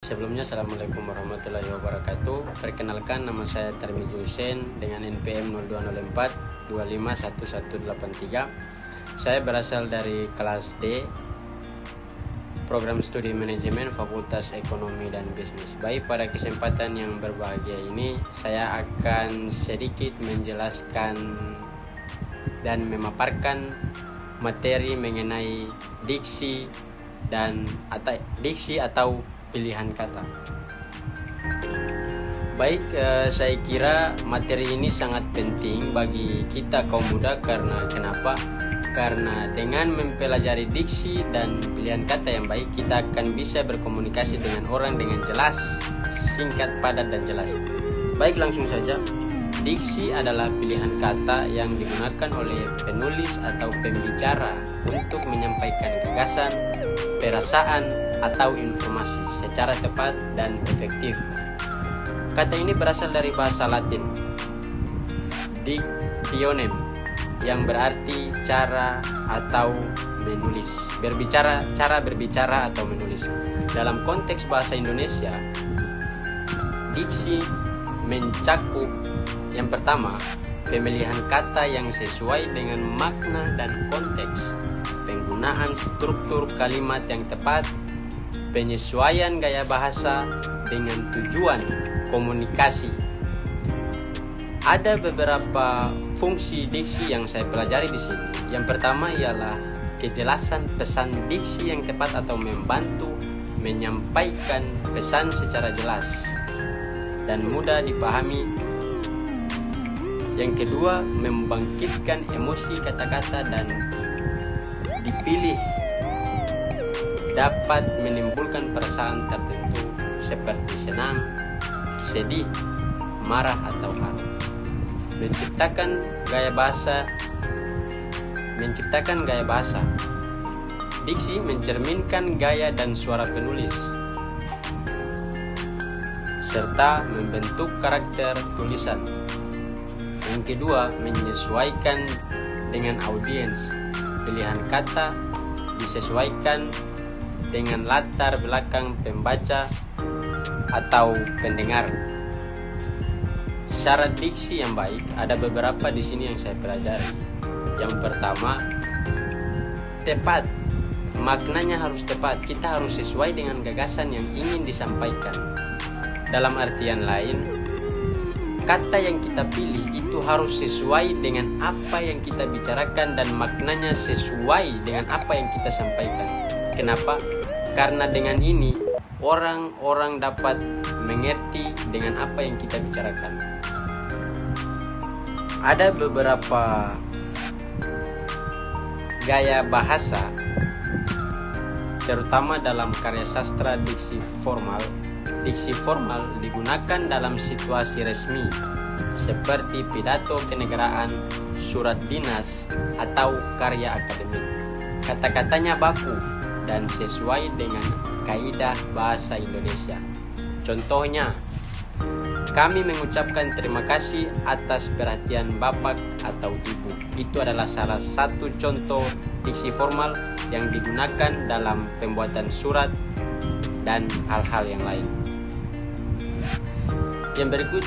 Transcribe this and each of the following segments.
Sebelumnya, Assalamualaikum warahmatullahi wabarakatuh. Perkenalkan, nama saya Tarmizi Hussein dengan NPM 0204 251183. Saya berasal dari kelas D, Program Studi Manajemen Fakultas Ekonomi dan Bisnis. Baik, pada kesempatan yang berbahagia ini saya akan sedikit menjelaskan dan memaparkan materi mengenai diksi atau pilihan kata. Baik, saya kira materi ini sangat penting bagi kita kaum muda. Kenapa? Karena dengan mempelajari diksi dan pilihan kata yang baik, kita akan bisa berkomunikasi dengan orang dengan jelas, singkat, padat, dan jelas. Baik, langsung saja. Diksi adalah pilihan kata yang digunakan oleh penulis atau pembicara untuk menyampaikan gagasan, perasaan, atau informasi secara tepat dan efektif. Kata ini berasal dari bahasa Latin dictionem, yang berarti cara atau menulis. Cara berbicara atau menulis. Dalam konteks bahasa Indonesia, diksi mencakup yang pertama, pemilihan kata yang sesuai dengan makna dan konteks, penggunaan struktur kalimat yang tepat, penyesuaian gaya bahasa dengan tujuan komunikasi. Ada beberapa fungsi diksi yang saya pelajari di sini. Yang pertama ialah kejelasan pesan. Diksi yang tepat atau membantu menyampaikan pesan secara jelas dan mudah dipahami. Yang kedua, membangkitkan emosi kata-kata dan dipilih dapat menimbulkan perasaan tertentu seperti senang, sedih, marah, atau haru. Menciptakan gaya bahasa. Diksi mencerminkan gaya dan suara penulis, serta membentuk karakter tulisan. Yang kedua, menyesuaikan dengan audiens. Pilihan kata disesuaikan dengan latar belakang pembaca atau pendengar. Syarat diksi yang baik ada beberapa di sini yang saya pelajari. Yang pertama, tepat. Maknanya harus tepat. Kita harus sesuai dengan gagasan yang ingin disampaikan. Dalam artian lain, kata yang kita pilih itu harus sesuai dengan apa yang kita bicarakan dan maknanya sesuai dengan apa yang kita sampaikan. Kenapa? Karena dengan ini orang-orang dapat mengerti dengan apa yang kita bicarakan. Ada beberapa gaya bahasa, terutama dalam karya sastra diksi formal. Diksi formal digunakan dalam situasi resmi seperti pidato kenegaraan, surat dinas, atau karya akademik. Kata-katanya baku dan sesuai dengan kaidah bahasa Indonesia. Contohnya, kami mengucapkan terima kasih atas perhatian Bapak atau Ibu. Itu adalah salah satu contoh diksi formal yang digunakan dalam pembuatan surat dan hal-hal yang lain. Yang berikut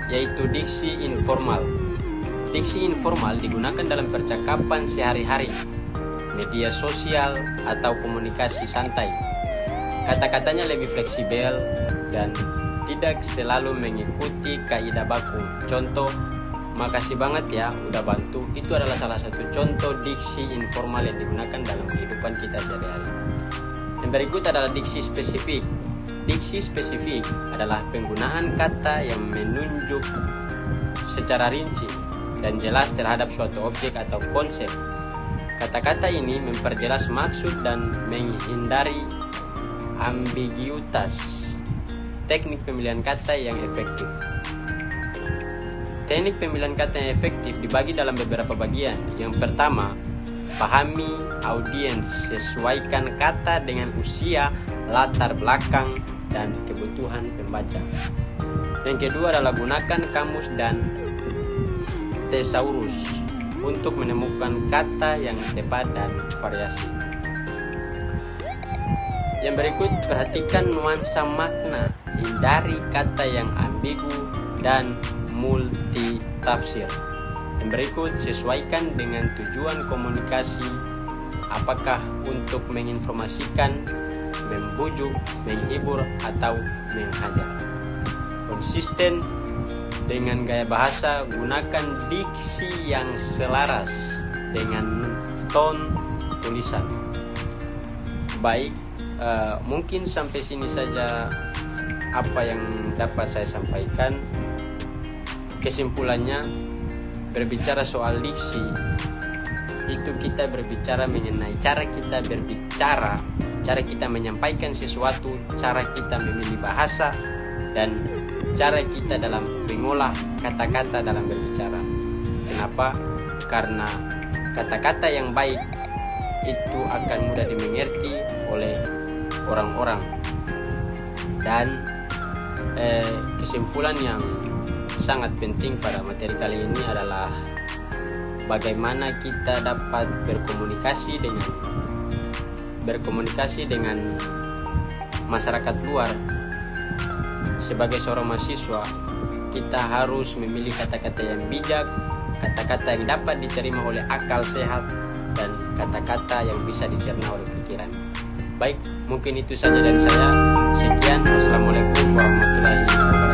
yaitu diksi informal. Diksi informal digunakan dalam percakapan sehari-hari, media sosial, atau komunikasi santai. Kata-katanya lebih fleksibel dan tidak selalu mengikuti kaidah baku. Contoh, makasih banget ya udah bantu. Itu adalah salah satu contoh diksi informal yang digunakan dalam kehidupan kita sehari-hari. Yang berikut adalah diksi spesifik. Diksi spesifik adalah penggunaan kata yang menunjuk secara rinci dan jelas terhadap suatu objek atau konsep. Kata-kata ini memperjelas maksud dan menghindari ambiguitas. Teknik pemilihan kata yang efektif. Teknik pemilihan kata yang efektif dibagi dalam beberapa bagian. Yang pertama, pahami audiens, sesuaikan kata dengan usia, latar belakang, dan kebutuhan pembaca. Yang kedua adalah gunakan kamus dan thesaurus untuk menemukan kata yang tepat dan variasi. Yang berikut, perhatikan nuansa makna, hindari kata yang ambigu dan multitafsir. Yang berikut, sesuaikan dengan tujuan komunikasi, apakah untuk menginformasikan, membujuk, menghibur, atau menghajar. Konsisten dengan gaya bahasa, gunakan diksi yang selaras dengan tone tulisan. Baik, mungkin sampai sini saja apa yang dapat saya sampaikan. Kesimpulannya, berbicara soal diksi itu kita berbicara mengenai cara kita berbicara, cara kita menyampaikan sesuatu, cara kita memilih bahasa, dan cara kita dalam mengolah kata-kata dalam berbicara. Kenapa? Karena kata-kata yang baik itu akan mudah dimengerti oleh orang-orang. Dan kesimpulan yang sangat penting pada materi kali ini adalah bagaimana kita dapat berkomunikasi dengan masyarakat luar. Sebagai seorang mahasiswa, kita harus memilih kata-kata yang bijak, kata-kata yang dapat diterima oleh akal sehat, dan kata-kata yang bisa dicerna oleh pikiran. Baik, mungkin itu saja dari saya. Sekian, wassalamualaikum warahmatullahi wabarakatuh.